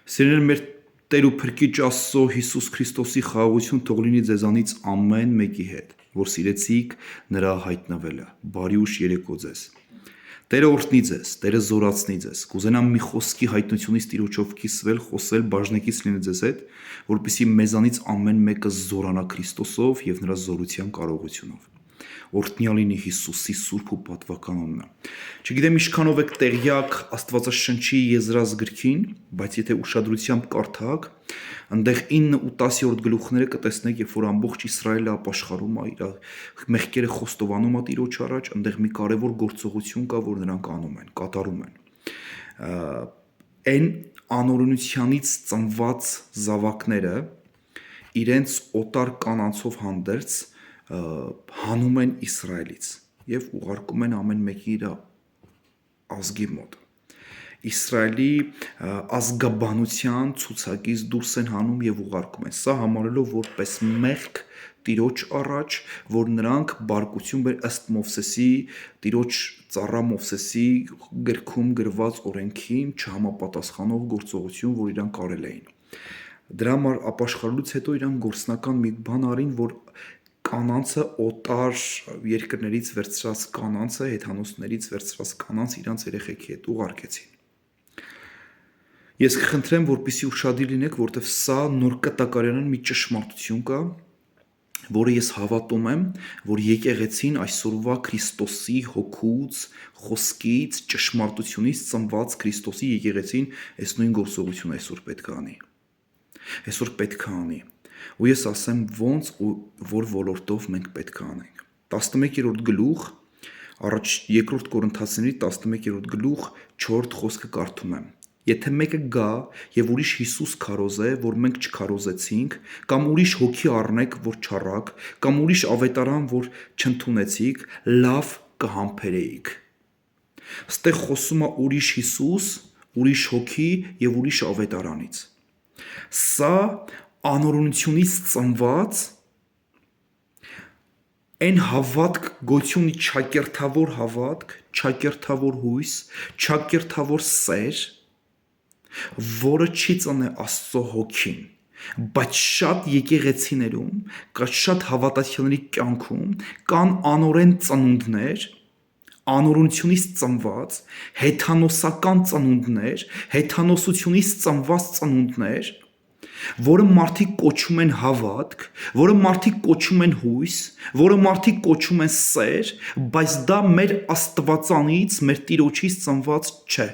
Սիրելիներ, մեր Տեր ու Փրկիչ Աստծո Հիսուս Քրիստոսի խաղաղություն թող լինի ձեզանից ամեն մեկի հետ, որ սիրեցիք նրա հայտնվելը։ Բարի ուշ երեկո ձեզ։ Տերը օրհնի ձեզ, Տերը զորացնի ձեզ։ Կուզենամ մի խոսքի հայտնությունից Տիրոջով կիսվել, խոսել, բաժնեկից լինել ձեզ հետ, որպեսզի մեզանից ամեն մեկը զորանա Քրիստոսով եւ նրա զորության կարողությունով։ Օրհնյալ լինի Հիսուսի սուրբ ու պատվական անունը։ Չգիտեմ ինչքանով եք տեղյակ Աստվածաշնչի Եզրած գրքին, բայց եթե ուշադրությամբ կարդաք, այնտեղ 9 ու 10-րդ գլուխները կտեսնեք, երբ որ ամբողջ Իսրայելը ապաշխարում է, իր մեղքերը խոստովանում է Տիրոջ առաջ, այնտեղ մի կարևոր գործողություն կա, որ նրանք անում են, կատարում են։ Այն անօրենությանից ծնված զավակները իրենց օտար կանանցով հանդերձ հանում են Իսրայելից և ուղարկում են ամեն մեկի իր ազգի մոտ։ Իսրայելի ազգաբանության ցուցակից դուրս են հանում և ուղարկում են։ Սա համարելով որպես մեղք Տիրոջ առաջ, որ նրանք բարկություն ըստ Մովսեսի, Տիրոջ ծառա Մովսեսի գրքում գրված օրենքին չհամապատասխանող գործողություն, որ իրանք արել էին։ Դրա համար ապաշխարելուց հետո իրանք գործնական մի բան արին, որ կանանցը օտար երկրներից վերցրած կանանցը, հեթանոսներից վերցրած կանանց իրանց երեխեքի հետ ուղարկեցին։ Ես կխնդրեմ, որպեսզի ուշադիր լինեք, որտեղ սա նոր կտակարանն մի ճշմարտություն կա, որը ես հավատում եմ, որ եկեղեցին այսօրվա Քրիստոսի հոգուց, խոսքից, ճշմարտությունից ծնված Քրիստոսի եկեղեցին այս նույն գործողությունը այսօր պետք է անի։ Այսօր պետք է անի։ Ու ես ասեմ ոնց ու որ ոլորտով մենք պետք է անենք։ 11-րդ գլուխ, երկրորդ Կորինթացիների 11-րդ գլուխ 4 խոսքը կարդում եմ։ Եթե մեկը գա եւ ուրիշ Հիսուս քարոզե, որ մենք չքարոզեցինք, կամ ուրիշ հոգի առնեք, որ չառաք, կամ ուրիշ ավետարան, որ չընդունեցիք, լավ կհամբերեիք։ Ստեղ խոսում է ուրիշ Հիսուս, ուրիշ հոգի եւ ուրիշ ավետարանից։ Սա անօրենությունից ծնված այն հավատք գոյությունի ճակերտավոր հավատք, ճակերտավոր հույս, ճակերտավոր սեր, որը չի ծնե Աստծո հոգին, բայց շատ եկեղեցիներում, շատ հավատացյալների կյանքում կան անօրեն ծնունդներ, անօրենությունից ծնված, հեթանոսական ծնունդներ, հեթանոսությունից ծնված ծնունդներ, որը մարդիկ կոչում են հավատք, որը մարդիկ կոչում են հույս, որը մարդիկ կոչում են սեր, բայց դա մեր Աստվածանից, մեր Տիրոջից ծնված չէ։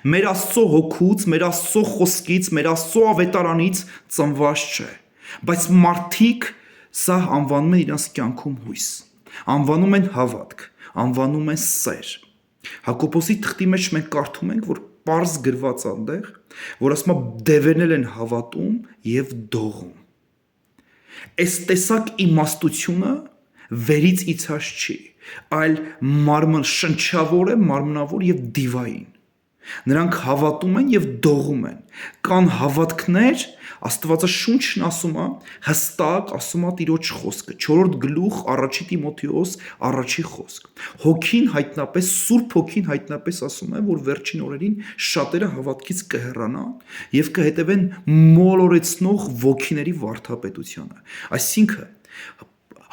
Մեր Աստծո հոգուց, մեր Աստծո խոսքից, մեր Աստծո ավետարանից ծնված չէ։ Բայց մարդիկ սա անվանում են իրենց կյանքում հույս, անվանում են հավատք, անվանում են սեր։ Հակոբոսի թղթի մեջ մենք կարդում ենք, որ պարզ գրված այնտեղ, որ ասում է դևերնել են հավատում եւ դողում։ Այս տեսակ իմաստությունը վերից իցած չի, այլ շնչավոր է, մարմնավոր եւ դիվային։ Նրանք հավատում են եւ դողում են։ Կան հավատքներ, Աստվածաշունչն ասում է, հստակ ասում է Տիրոջ խոսքը, 4-րդ գլուխ 1 Տիմոթեոս 1-ի խոսք։ Հոգին հայտնապես, Սուրբ Հոգին հայտնապես ասում է, որ վերջին օրերին շատերը հավատքից կհեռանան եւ կհետևեն մոլորեցնող ոգիների վարդապետությանը։ Այսինքն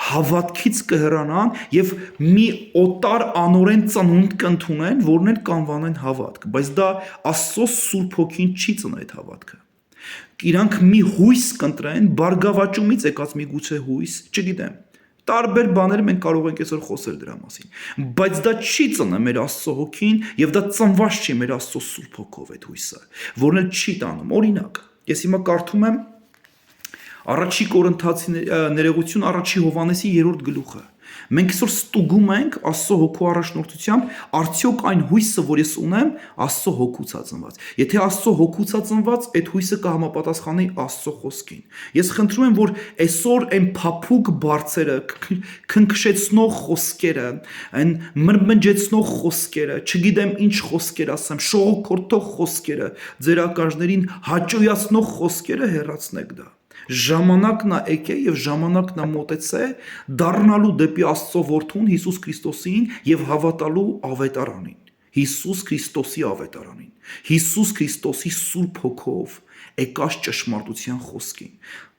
հավատքից կհեռանան եւ մի օտար անօրեն ծնունդ կընդունեն, որն էլ կանվանեն հավատք, բայց դա Աստծո Սուրբ Հոգին չի ծնե այդ հավատքը։ Իրանք մի հույս կընտրեն, բարգավաճումից եկած միգուցե հույս, չգիտեմ։ Տարբեր բաներ մենք կարող ենք այսօր խոսել դրա մասին, բայց դա չի ծնե մեր Աստծո Հոգին եւ դա ծնված չի մեր Աստծո Սուրբ Հոգով այդ հույսը, որն էլ չի տանում։ Օրինակ, ես հիմա կարդում եմ Առաջի Կորինթացի ներողություն Առաջի Հովհաննեսի 3-րդ գլուխը։ Մենք այսօր ստուգում ենք Աստծո հոգու առաջնորդությամբ, արդյոք այն հույսը, որ ես ունեմ, Աստծո հոգուց է ծնված։ Եթե Աստծո հոգուց է ծնված, այդ հույսը կհամապատասխանի Աստծո խոսքին։ Ես խնդրում եմ, որ այսօր այն փափուկ բարձերը, քնքշեցնող խոսքերը, այն մրմնջեցնող խոսքերը, չգիտեմ ինչ խոսքեր ասեմ, շողոքորթող խոսքերը, ձեր ականջներին հաճոյացնող խոսքերը հեռացնեք դա։ Ժամանակն է եկե եւ ժամանակն է մոտեցե դառնալու դեպի Աստծո որդուն Հիսուս Քրիստոսին եւ հավատալու ավետարանին։ Հիսուս Քրիստոսի ավետարանին, Հիսուս Քրիստոսի Սուրբ Հոգով եկած ճշմարտության խոսքին։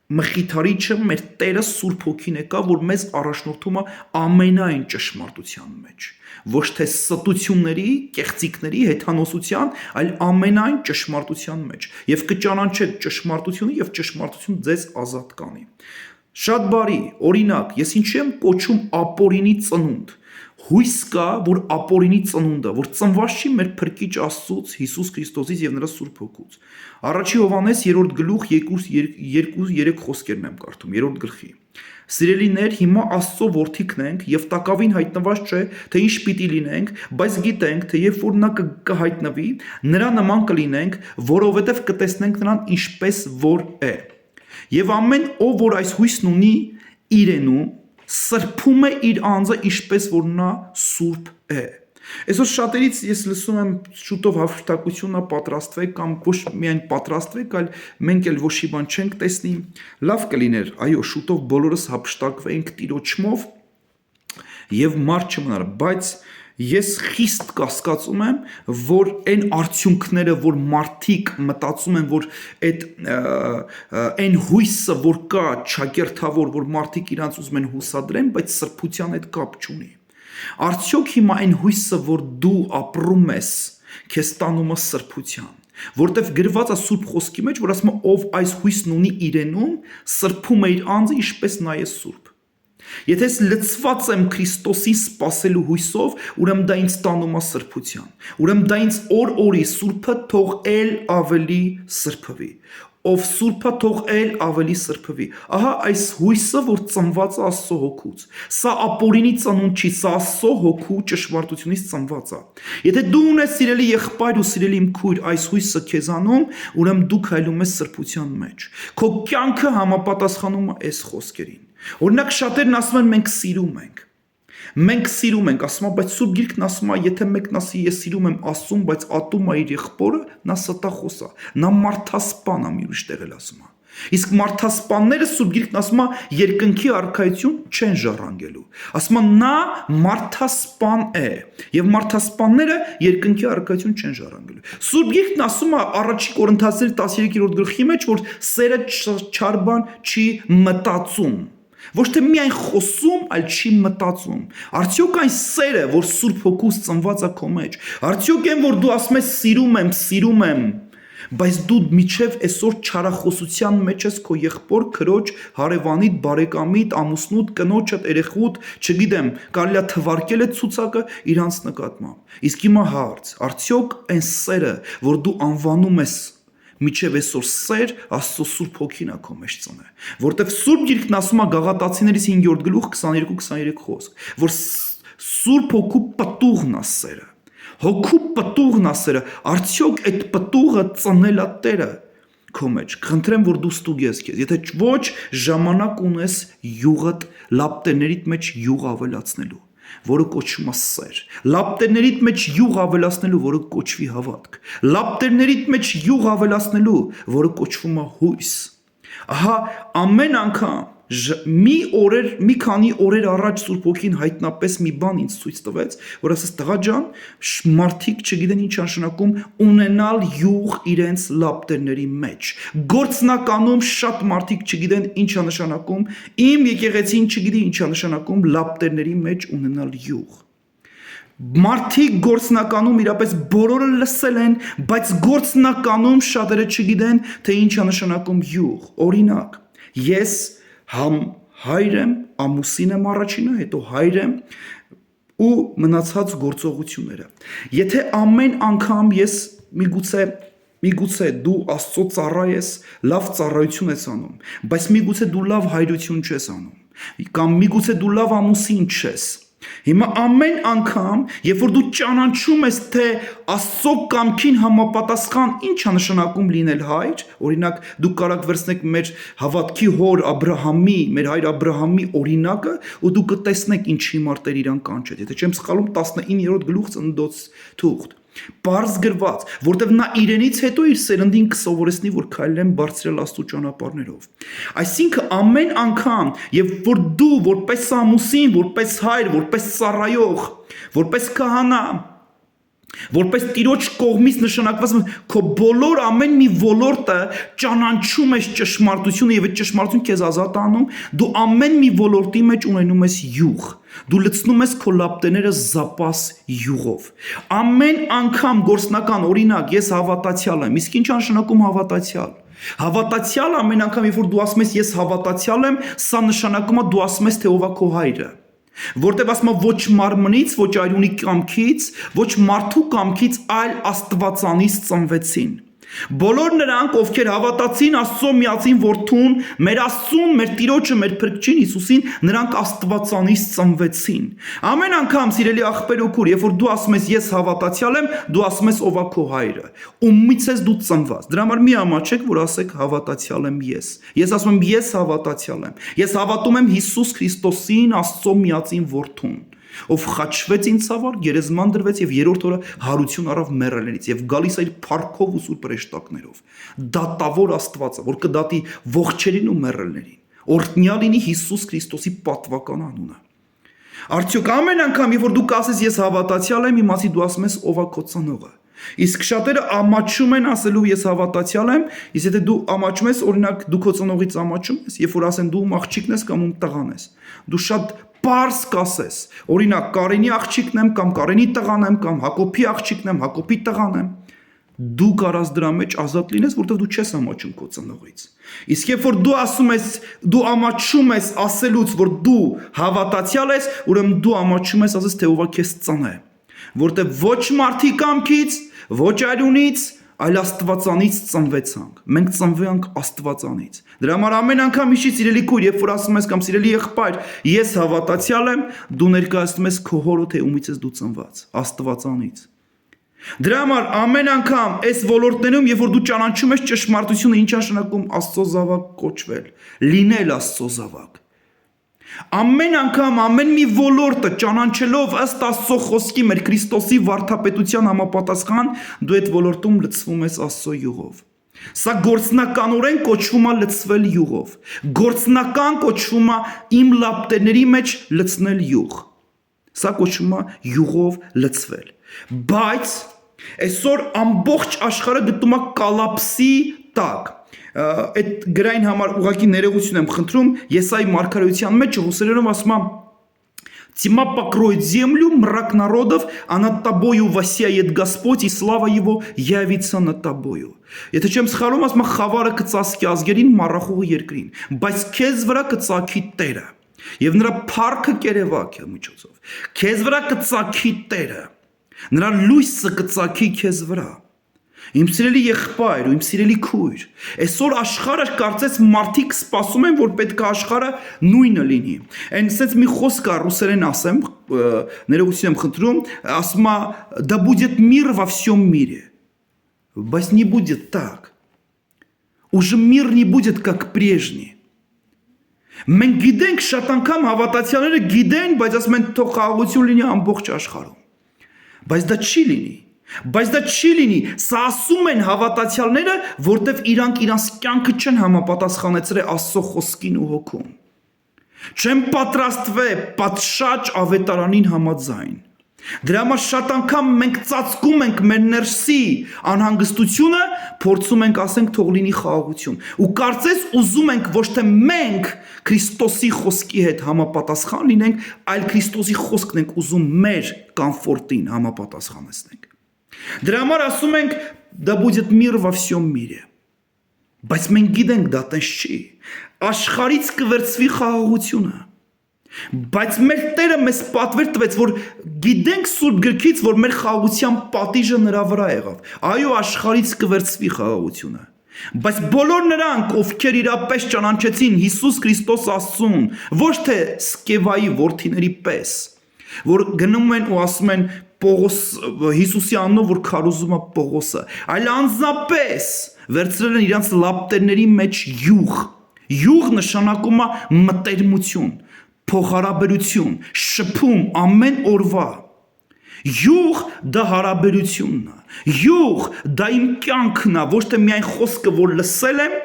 Մխիթարիչը մեր Տերը Սուրբ Հոգին եկա, որ մեզ առաջնորդում է ամենայն ճշմարտության մեջ, ոչ թե ստությունների, կեղծիքների, հեթանոսության, այլ ամենայն ճշմարտության մեջ, եւ կճանաչեք ճշմարտությունը եւ ճշմարտությունը ձեզ ազատ կանի։ Շատ բարի, օրինակ, ես ինչի եմ կոչում ապօրինի ծնունդ։ Հույս կա, որ ապօրինի ծնունդը, որ ծնված չի մեր Փրկիչ Աստծուց, Հիսուս Քրիստոսից եւ նրա Սուրբ Հոգուց։ Առաջի Հովհաննես 3-րդ գլուխ 2-3 խոսքերն եմ կարդում, 3-րդ գլխի։ Սիրելիներ, հիմա Աստծո որդիքն ենք եւ տակավին հայտնված չէ, թե ինչ պիտի լինենք, բայց գիտենք, թե երբ որ նա կհայտնվի, նրա նման կլինենք, որովհետեւ կտեսնենք նրան ինչպես որ է։ Եվ ամեն ով որ այս հույսն ունի իրենում սրբում է իր անձը ինչպես որ նա սուրբ է։ Այսօր շատերից ես լսում եմ շուտով հաղորդակցությունն պատրաստվեք կամ ոչ միայն պատրաստվեք, այլ մենք էլ ոչի բան չենք տեսնի։ Լավ կլիներ, այո, շուտով բոլորս հափշտակվենք Տիրոջմով եւ մարդ չմնար, բայց ես խիստ կասկածում եմ, որ այն արդյունքները, որ մարդիկ մտածում են, որ այն հույսը, որ կա ճակերտավոր, որ մարդիկ իրանց ուզում են հուսադրեն, բայց սրբության հետ կապ չունի։ Արդյոք հիմա այն հույսը, որ դու ապրում ես, քեզ տանում է սրբության, որտեվ գրված է Սուրբ Խոսքի մեջ, որ ասում է ով այս հույսն ունի իրենում, սրբում է իր անձը, ինչպես նա է սուրբ։ Եթե ես լցված եմ Քրիստոսին սպասելու հույսով, ուրեմն դա ինձ տանում է սրբության։ Ուրեմն դա ինձ օր-օրի սուրբը թող էլ ավելի սրբվի։ Ով սուրբը թող էլ ավելի սրբվի։ Ահա այս հույսը, որ ծնված է Աստծո հոգուց։ Սա ապօրինի ծնունդ չի, սա Աստծո հոգու ճշմարտությունից ծնված է։ Եթե դու ունես սիրելի եղբայր ու սիրելի իմ քույր այս հույսը քեզանում, ուրեմն դու քայլում ես սրբության մեջ։ Քո կյանքը համապատասխանում է այս խոսքերին։ Օրինակ շատերն ասում են մենք սիրում ենք։ Մենք սիրում ենք, ասում է, բայց Սուրբ Գիրքն ասում է, եթե մեկն ասի ես սիրում եմ Աստծուն, բայց ատում է իր եղբորը, նա ստախոս է, նա մարդասպան է, մի ուրիշ տեղ էլ ասում է։ Իսկ մարդասպանները Սուրբ Գիրքն ասում է երկնքի արքայություն չեն ժառանգելու։ Ասում է նա մարդասպան է, եւ մարդասպանները երկնքի արքայություն չեն ժառանգելու։ Սուրբ Գիրքն ասում է առաջի Կորինթացիների 13-րդ գլխի մեջ, որ սերը չար բան չի մտածում։ Ոչ թե միայն խոսում, այլ չի մտածում։ Արդյոք այն սերը, որ Սուրբ Հոգուց ծնված է քո մեջ, արդյոք այն, որ դու ասում ես սիրում եմ, բայց դու միջև այսօր չարախոսության մեջ ես քո եղբոր, քրոջ, հարևանիդ, բարեկամիդ, ամուսնուդ, կնոջդ, երեխուդ, չգիտեմ, կարելի է թվարկել այդ ցուցակը իրանց նկատմամբ։ Իսկ հիմա հարց, արդյոք այն սերը, որ դու անվանում ես միջև այսօր սեր, Աստծո Սուրբ Հոգին է քո մեջ ծնե, որտեվ Սուրբ Գիրքն ասում է Գաղատացիներից 5-րդ գլուխ 22-23 խոսք, որ Սուրբ Հոգու պտուղն է սերը, Հոգու պտուղն է սերը, արդյոք այդ պտուղը ծնել է Տերը քո մեջ։ Խնդրեմ, որ դու ստուգես քեզ, եթե ոչ ժամանակ ունես յուղդ լապտերներիդ մեջ յուղ ավելացնելու, որը կոչվում է սեր, լապտերներիդ մեջ յուղ ավելացնելու, որը կոչվի հավատք, լապտերներիդ մեջ յուղ ավելացնելու, որը կոչվում է հույս։ Ահա ամեն անգամ մի քանի օրեր առաջ Սուրբ Հոգին հայտնապես մի բան ինձ ցույց տվեց, որ ասես տղա ջան, մարդիկ չգիտեն ինչ նշանակում ունենալ յուղ իրենց լապտերների մեջ։ Գործնականում շատ մարդիկ չգիտեն ինչ նշանակում, իմ եկեղեցին չգիտի ինչ նշանակում լապտերների մեջ ունենալ յուղ։ Մարդիկ գործնականում իրապես բոլորը լսել են, բայց գործնականում շատերը չգիտեն, թե ինչ նշանակում յուղ։ Օրինակ, ես հայր եմ, ամուսին եմ առաջինը, հետո հայր եմ ու մնացած գործողությունները։ Եթե ամեն անգամ ես միգուցե դու Աստծո ծառա ես, լավ ծառայություն ես անում, բայց միգուցե դու լավ հայրություն չես անում, կամ միգուցե դու լավ ամուսին չես։ Հիմա ամեն անգամ, երբ որ դու ճանաչում ես, թե Աստծո կամքին համապատասխան ինչ է նշանակում լինել հայր, օրինակ դու կարող վերցնեք մեր հավատքի հոր Աբրահամի, մեր հայր Աբրահամի օրինակը ու դու կտեսնեք ինչ հիմար Տեր իրան կանչեց։ Եթե չեմ սխալվում 19-րդ գլուխ Ծննդոց թուղթ։ Պարզ գրված, որտեղ նա իրենից հետո իր սերնդին կսովորեցնի, որ քայլեն բարձրել Աստծո ճանապարհներով։ Այսինքն ամեն անգամ, երբ որ դու որպես ամուսին, որպես հայր, որպես ծառայող, որպես քահանա, Որպես Տիրոջ կողմից նշանակված քո բոլոր ամեն մի ոլորտը ճանաչում ես ճշմարտությունը եւ այդ ճշմարտությունը քեզ ազատ անում, դու ամեն մի ոլորտի մեջ ունենում ես յուղ։ Դու լցնում ես քո լապտերները զապաս յուղով։ Ամեն անգամ գործնական օրինակ ես հավատացյալ եմ, իսկ ինչ նշանակում հավատացյալ։ Հավատացյալ ամեն անգամ երբ որ դու ասում ես ես հավատացյալ եմ, սա նշանակում է դու ասում ես թե ով է քո հայրը։ Որտեւ ասում է ոչ մարմնից, ոչ արյունի կամքից, ոչ մարդու կամքից, այլ Աստվածանից ծնվեցին։ Բոլոր նրանք, ովքեր հավատացին Աստծո միածին որդուն, մեր Աստծուն, մեր Տիրոջը, մեր Փրկչին Հիսուսին, նրանք Աստվածանից ծնվեցին։ Ամեն անգամ, սիրելի աղբեր ու քուր, երբ որ դու ասում ես ես հավատացյալ եմ, դու ասում ես ով է քո հայրը։ Ումից ես դու ծնված։ Դրա համար մի ամաչեք, որ ասեք հավատացյալ եմ ես։ Ես ասում եմ ես հավատացյալ եմ։ Ես հավատում եմ Հիսուս Քրիստոսին, Աստծո միածին որդուն, ով խաչվեց ինձ համար, գերեզման դրվեց եւ երրորդ օրը հարություն առավ մեռելներից եւ գալիս է իր փառքով ու սուրբ հրեշտակներով։ Դատավոր Աստվածը, որ կդատի ողջերին ու մեռելներին։ Օրհնյալ լինի Հիսուս Քրիստոսի պատվական անունը։ Արդյոք ամեն անգամ, երբ որ դու կասես ես հավատացյալ եմ, իմացի դու ասում ես ով է քո ծնողը։ Իսկ շատերը ամաչում են ասելու ես հավատացյալ եմ, իսկ եթե դու ամաչում ես, օրինակ դու քո ծնողից ամաչում ես, երբ որ ասեն դու աղջիկն ես կամ ում տղան ես, դու շատ պարզ կասես, օրինակ Կարենի աղջիկն եմ կամ Կարենի տղան եմ կամ Հակոբի աղջիկն եմ, Հակոբի տղան եմ, դու կարաս դրա մեջ ազատ լինես, որտեղ դու չես ամաչում քո ծնողից։ Իսկ երբ որ դու ասում ես, դու ամաչում ես ասելուց, որ դու հավատացյալ ես, ուրեմն դու ամաչում ես ասես թե ով է քեզ ծնե, որտեղ ոչ մարդի կամքից, ոչ արյունից, այլ Աստվածանից ծնվեցանք։ Մենք ծնվենք Աստվածանից։ Դրա համար ամեն անգամ իշի սիրելի քույր, երբ որ ասում ես կամ սիրելի եղբայր, ես հավատացյալ եմ, դու ներկայացնում ես քո հորը թե ումից ես դու ծնված, Աստվածանից։ Դրա համար ամեն անգամ այս ոլորտներում, երբ որ դու ճանաչում ես ճշմարտությունը, ինչ նշանակում Աստծո զավակ կոչվել, լինել Աստծո զավակ։ Ամեն անգամ ամեն մի ոլորտը ճանաչելով ըստ Աստծո խոսքի մեր Քրիստոսի վարդապետության համապատասխան դու այդ ոլորտում լցվում ես Աստծո յուղով։ Սա գործնականորեն կոչվում է լցվել յուղով։ Գործնական կոչվում է իմ լապտերների մեջ լցնել յուղ։ Սա կոչվում է յուղով լցվել։ Բայց այսօր ամբողջ աշխարհը գտնում է կալապսի տակ։ Այդ գրային համար ուղղակի ներողություն եմ խնդրում, Եսայի մարգարեության մեջ ռուսերենով ասում է «Тьма покроет землю, мрак народов, а над тобою воссияет Господь, и слава Его явится над тобою». Եթե չեմ սխալվում, ասում է խավարը կծածկի ազգերին, մառախուղը երկրին, բայց քեզ վրա կծագի Տերը, եւ նրա փառքը կերևակի միջոցով։ Քեզ վրա կծագի Տերը, նրա լույսը կծագի քեզ վրա։ Իմ սիրելի եղբայր ու իմ սիրելի քույր, այսօր աշխարհը կարծես մարդիկ սպասում են, որ պետք է աշխարհը նույնը լինի։ Այն sense մի խոսք է ռուսերեն ասեմ, ներողություն եմ խնդրում, ասում է «Да будет мир во всем мире». Բայց не будет так. Уже мир не будет как прежний. Մենք գիտենք շատ անգամ հավատացյալները գիտեն, բայց ասում են թող խաղաղություն լինի ամբողջ աշխարհում։ Բայց դա չի լինի։ Բայց դա չի լինի, սա ասում են հավատացյալները, որտեվ իրանք իրանց կյանքը չեն համապատասխանեցրել Աստծո խոսքին ու հոգուն։ Չեն պատրաստվել պատշաճ ավետարանին համաձայն։ Դրա համար շատ անգամ մենք ծածկում ենք մեր ներսի անհանգստությունը, փորձում ենք ասենք թող լինի խաղաղություն։ Ու կարծես ուզում ենք ոչ թե մենք Քրիստոսի խոսքի հետ համապատասխան լինենք, այլ Քրիստոսի խոսքն ենք ուզում մեր կոմֆորտին համապատասխանեցնենք։ Դրա համար ասում ենք «Да будет мир во всем мире». Բայց մենք գիտենք դա տես չի։ Աշխարհից կվերցվի խաղաղությունը։ Բայց մեր Տերը մեզ պատվեր տվեց, որ գիտենք Սուրբ գրքից, որ մեր խաղաղության պատիժը նրա վրա եղավ։ Այո, աշխարհից կվերցվի խաղաղությունը։ Բայց բոլոր նրանք, ովքեր իրապես ճանաչեցին Հիսուս Քրիստոս Աստծուն, ոչ թե Սկևայի որդիների պես, որ գնում են ու ասում են Պողոս Հիսուսի անունով, որ քարոզում է Պողոսը, այլ անձնապես վերցրել են իրանց լապտերների մեջ յուղ։ Յուղ նշանակում է մտերմություն, փոխհարաբերություն, շփում ամեն օրվա։ Յուղ դա հարաբերությունն է։ Յուղ դա իմ կյանքն է, ոչ թե միայն խոսքը, որ լսել եմ,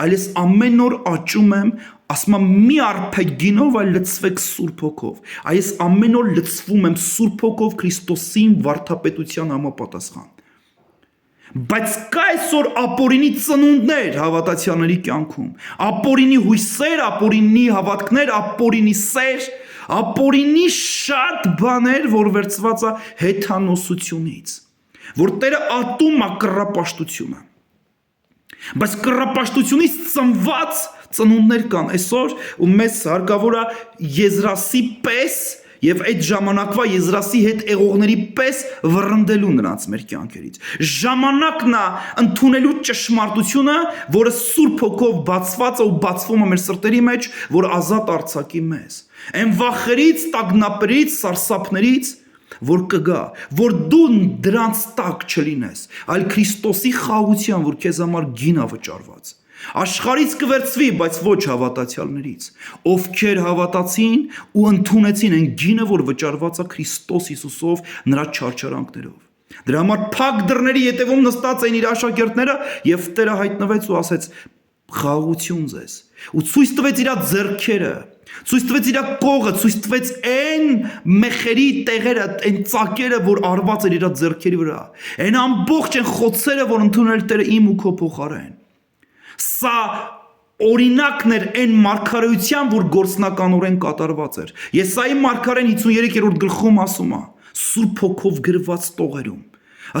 այլ ես ամեն օր աճում եմ, ասում եմ մի արփեք գինով, այլ լցվեք Սուրբ Հոգով։ Այս ամեն օր լցվում եմ Սուրբ Հոգով Քրիստոսին վարդապետության համապատասխան։ Բայց կա այսօր ապօրինի ծնունդներ հավատացյալների կյանքում, ապօրինի հույսեր, ապօրինի հավատքներ, ապօրինի սեր, ապօրինի շատ բաներ, որ վերցված է հեթանոսությունից, որ Տերը ատում է կռապաշտությունը։ Բայց կռապաշտությունից ծնված ծնունդներ կան այսօր, ու մեզ հարկավոր է Եզրասի պես եւ այդ ժամանակվա Եզրասի հետ եղողների պես վռնդելու նրանց մեր կյանքերից։ Ժամանակն է ընդունելու ճշմարտությունը, որը Սուրբ Հոգով բացված է ու բացվում է մեր սրտերի մեջ, որ ազատ արձակի մեզ։ Այն վախերից, տագնապերից, սարսափներից, որ կգա, որ դու դրանց տակ չլինես, այլ Քրիստոսի խաղաղության, որ քեզ համար գին է վճարված։ Աշխարհից կվերցվի, բայց ոչ հավատացյալներից, ովքեր հավատացին ու ընդունեցին այն գինը, որ վճարված է Քրիստոս Հիսուսով նրա չարչարանքներով։ Դրա համար փակ դռների ետևում նստած էին իր աշակերտները, եւ Տերը հայտնվեց ու ասեց. խաղաղություն ձեզ, ու ցույց տվեց իր ձեռքերը, ցույց տվեց իր կողը, ցույց տվեց այն մեխերի տեղերը, այն ծակերը, որ արված էր իր ձեռքերի վրա, այն ամբողջ այն խոցերը, որ ընդունել Տերը իմ ու քո փոխարեն։ Սա օրինակն էր այն մարգարեության, որ գործնականորեն կատարված էր։ Եսայի մարգարեն 53-րդ գլխում ասում է. Սուրբ Հոգով գրված տողերում,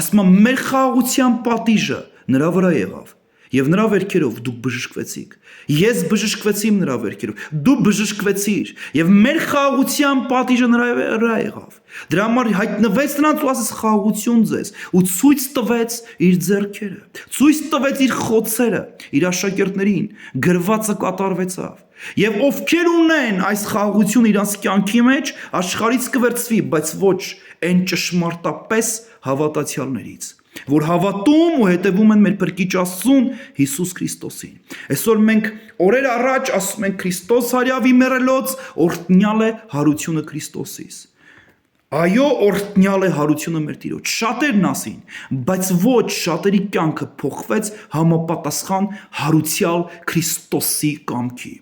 ասում է մեր խաղաղության պատիժը նրա վրա եղավ, եւ նրա վերքերով դուք բժշկվեցիք։ Ես բժշկվեցի նրա վերքերով, դու բժշկվեցիր, եւ մեր խաղաղության պատիժը նրա վրա եղավ։ Դրա համար հայտնվեց նրանց ու ասեց խաղաղություն ձեզ, ու ցույց տվեց իր ձեռքերը, ցույց տվեց իր խոցերը, իր աշակերտներին, գրվածը կատարվեցավ։ Եվ ովքեր ունեն այս խաղաղությունը իրանց կյանքի մեջ, աշխարհից կվերցվի, բայց ոչ այն ճշմարտապես հավատացյալներից, որ հավատում ու հետևում են մեր Փրկիչ Աստծուն Հիսուս Քրիստոսին։ Այսօր մենք օրեր առաջ ասում ենք Քրիստոս հարյավի մեռելոց, օրհնյալ է հարությունը Քրիստոսից։ Այո, օրհնյալ է հարությունը մեր Տիրոջ։ Շատերն ասին, բայց ոչ շատերի կյանքը փոխվեց համապատասխան հարուցյալ Քրիստոսի կամքի։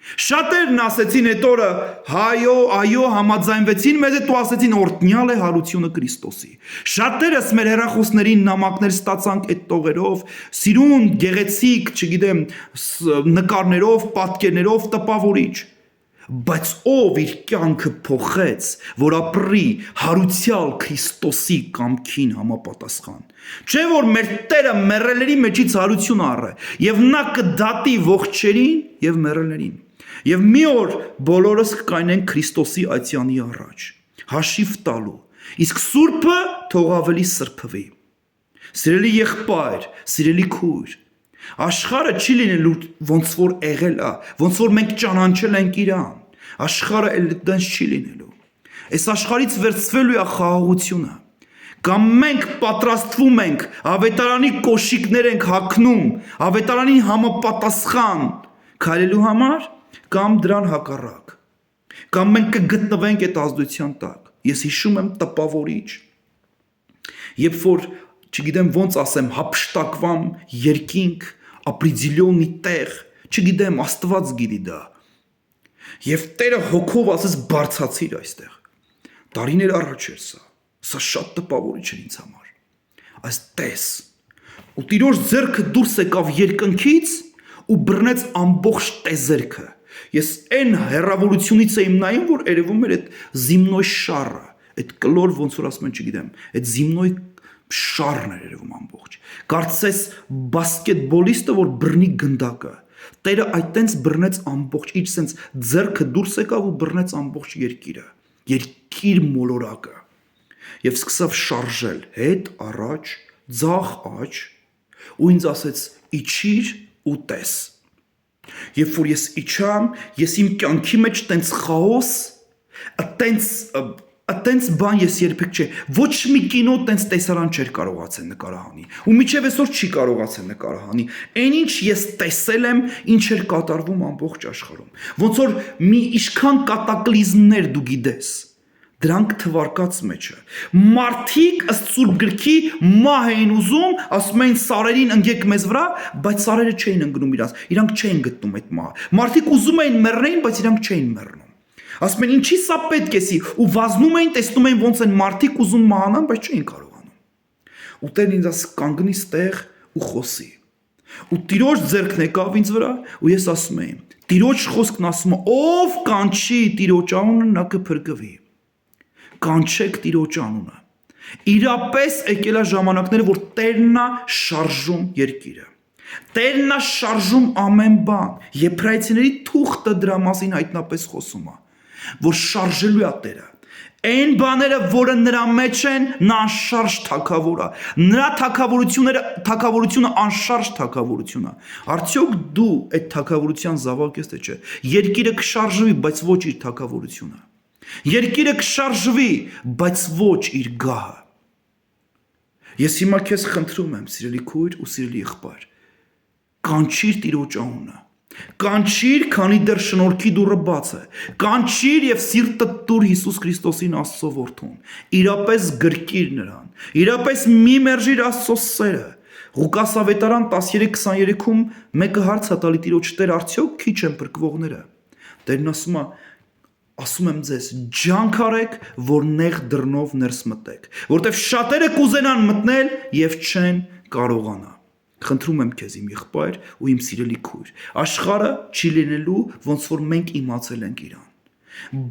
Շատերն ասեցին այդ օրը հայո, այո, համաձայնվեցին մեզ հետ ու ասեցին օրհնյալ է հարությունը Քրիստոսի։ Շատերս մեր հեռախոսներին նամակներ ստացանք այդ տողերով, սիրուն, գեղեցիկ, չգիտեմ, նկարներով, պատկերներով տպավորիչ։ Բայց ով իր կյանքը փոխեց, որ ապրի հարուցյալ Քրիստոսի կամքին համապատասխան։ Չէ՞ որ մեր Տերը մեռելների մեջից հարություն առե, եւ նա կդատի ողջերին եւ մեռելներին։ Եվ մի օր բոլորս կկայնենք Քրիստոսի այցյանի առաջ, հաշիվ տալու, իսկ Սուրբը թող ավելի սրբվի։ Սիրելի եղբայր, սիրելի քույր, աշխարհը չի լինելու ոնց որ եղել է, ոնց որ մենք ճանաչել ենք իրան, աշխարհը այդպես չի լինելու։ Այս աշխարհից վերցվելու է խաղաղությունը։ Կամ մենք պատրաստվում ենք, ավետարանի կոշիկներ ենք հագնում, ավետարանին համապատասխան քայլելու համար, կամ դրան հակառակ։ Կամ մենք կգտնվենք այդ ազդության տակ։ Ես հիշում եմ տպավորիչ, երբ որ, չգիտեմ ոնց ասեմ, հափշտակվամ երկինք, ապրիդիլյոնի տեղ, չգիտեմ, Աստված գիտի դա։ Եվ Տերը հոգով ասես բարձացիր այստեղ։ Տարիներ առաջ էր սա շատ տպավորիչ էր ինձ համար։ Այս տես, ու Տիրոջ ձեռքը դուրս եկավ երկնքից ու բռնեց ամբողջ տեզերքը։ Ես այն հեռավորությունից եմ նայում, որ երևում էր այդ զիմնոյ շարը, այդ կլոր ոնց որ ասում են, չգիտեմ, այդ զիմնոյ շարն էր երևում ամբողջ։ Կարծես բասկետբոլիստը, որ բռնի գնդակը։ Տերը այտենց բռնեց ամբողջ, իր սենց ձեռքը դուրս եկավ ու բռնեց ամբողջ երկիրը, երկիր մոլորակը։ Եվ սկսավ շարժել հետ, առաջ, ձախ, աջ, ու ինձ ասեց իջիր ու տես։ Երբ որ ես իջամ, ես իմ կյանքի մեջ տենց խաոս, տենց բան ես երբեք չէ, ոչ մի կինո տենց տեսարան չէր կարողացել նկարահանի, ու մինչև այսօր չի կարողացել նկարահանի, այն ինչ ես տեսել եմ, ինչ էր կատարվում ամբողջ աշխարհում, ոնց որ մի ինչքան կատակլիզմներ դու գիտես, Դրանք թվարկած մեջը։ Մարդիկ ըստ Սուրբ գրքի մահ էին ուզում, ասում էին սարերին ընկեք մեզ վրա, բայց սարերը չէին ընկնում իրանք չէին գտնում այդ մահը։ Մարդիկ ուզում էին մեռնեին, բայց իրանք չէին մեռնում։ Ասում են ինչի սա պետք է սի ու վազնում էին, տեսնում էին ոնց են մարդիկ ուզում մահանան, բայց չէին կարողանում։ Ու Տերն ինձ ասի կանգնի ստեղ ու խոսի։ Ու Տիրոջ ձեռքն եկավ ինձ վրա ու ես ասում եմ Տիրոջ խոսքն ասում է ով կանչի Տիրոջ անունը նա կփրկվի։ Կանչեք Տիրոջ անունը։ Իրապես եկել է ժամանակները, որ Տերն է շարժում երկիրը։ Տերն է շարժում ամեն բան։ Եբրայեցիների թուղթը դրա մասին հայտնապես խոսում է, որ շարժելու է Տերը։ Այն բաները, որը նրա մեջ են, նա անշարժ թագավոր է։ Նրա թագավորությունը անշարժ թագավորություն է։ Արդյոք դու այդ թագավորության զավակ ես թե չէ։ Երկիրը կշարժվի, բայց ոչ իր թագավորությունը։ Երկիրը կշարժվի, բայց ոչ իր գահը։ Ես հիմա քեզ խնդրում եմ, սիրելի քույր ու սիրելի եղբայր, կանչիր Տիրոջ անունը։ Կանչիր, քանի դեռ շնորհքի դուռը բաց է։ Կանչիր եւ սիրտը տուր Հիսուս Քրիստոսին Աստծո որդուն։ Իրապես գրկիր նրան։ Իրապես մի մերժիր Աստծո սերը։ Ղուկաս ավետարան 13:23-ում մեկը հարց է տալի Տիրոջ Տեր, արդյոք քիչ են փրկվողները։ Տերն ասում եմ ձեզ, ջանք արեք, որ նեղ դռնով ներս մտեք, որտեվ շատերը կուզենան մտնել եւ չեն կարողանա։ Խնդրում եմ քեզ իմ եղբայր ու իմ սիրելի քույր, աշխարհը չի լինելու ոնց որ մենք իմացել ենք իրան,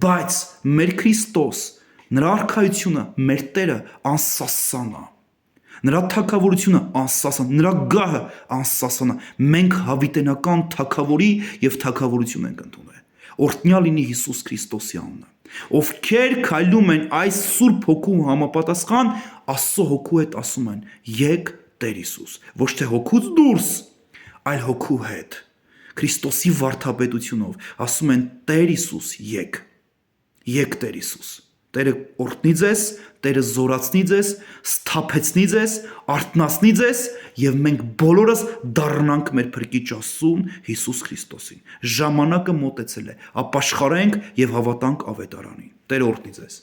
բայց մեր Քրիստոս, նրա արքայությունը, մեր Տերը անսասան է, նրա թագավորությունը անսասան, նրա գահը անսասան է, մենք հավիտենական թագավորի եւ թագավորություն ենք ընդունել, օրհնյալ լինի Հիսուս Քրիստոսի անունը, ովքեր քայլում են այս Սուրբ Հոգու համապատասխան, Աստծո Հոգու հետ ասում են, եկ Տեր Հիսուս, ոչ թե հոգուց դուրս, այլ հոգու հետ, Քրիստոսի վարդապետությունով, ասում են Տեր Հիսուս, եկ Տեր Հիսուս, Տերը օրհնի ձեզ, Տերը զորացնի ձեզ, սթափեցնի ձեզ, արթնացնի ձեզ, եւ մենք բոլորս դառնանք մեր Փրկիչ Աստծուն Հիսուս Քրիստոսին։ Ժամանակը մոտեցել է, ապաշխարենք եւ հավատանք ավետարանին։ Տերը օրհնի ձեզ։